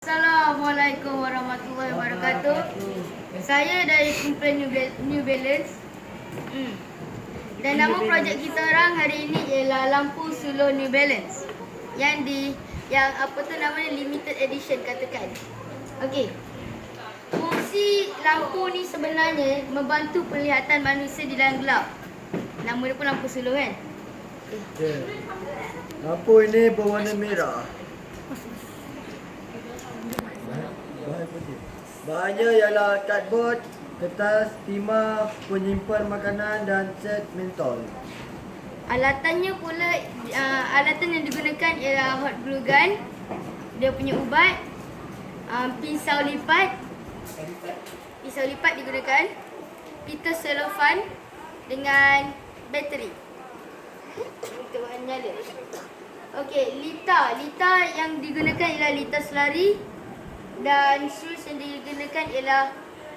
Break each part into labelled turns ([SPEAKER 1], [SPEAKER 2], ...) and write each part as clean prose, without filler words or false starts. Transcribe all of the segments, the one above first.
[SPEAKER 1] Assalamualaikum warahmatullahi wabarakatuh. Saya dari kumpulan New Balance. Dan nama projek kita orang hari ini ialah lampu sulur New Balance. Yang apa tu namanya, limited edition katakan. Okey. Fungsi lampu ni sebenarnya membantu penglihatan manusia di dalam gelap. Nama dia pun lampu sulur kan?
[SPEAKER 2] Okay. Lampu ini berwarna merah. Bahan putih. Bahannya ialah cardboard, kertas, timah, penyimpan makanan dan set mentol.
[SPEAKER 1] Alatannya pula, alatan yang digunakan ialah hot glue gun, dia punya ubat, pisau lipat digunakan, pita selofan dengan bateri untuk bahan nyala. Okey, lita yang digunakan ialah lita selari dan switch yang digunakan ialah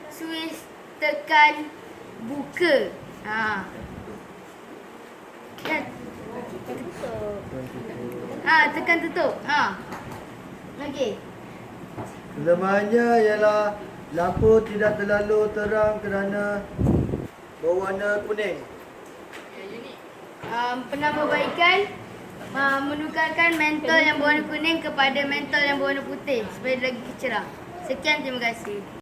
[SPEAKER 1] switch tekan buka. Kan? Tekan tutup. Okey.
[SPEAKER 2] Kelemahannya ialah lampu tidak terlalu terang kerana berwarna kuning.
[SPEAKER 1] Penambahbaikan, menukarkan mentol yang berwarna kuning kepada mentol yang berwarna putih supaya lagi cerah. Sekian, terima kasih.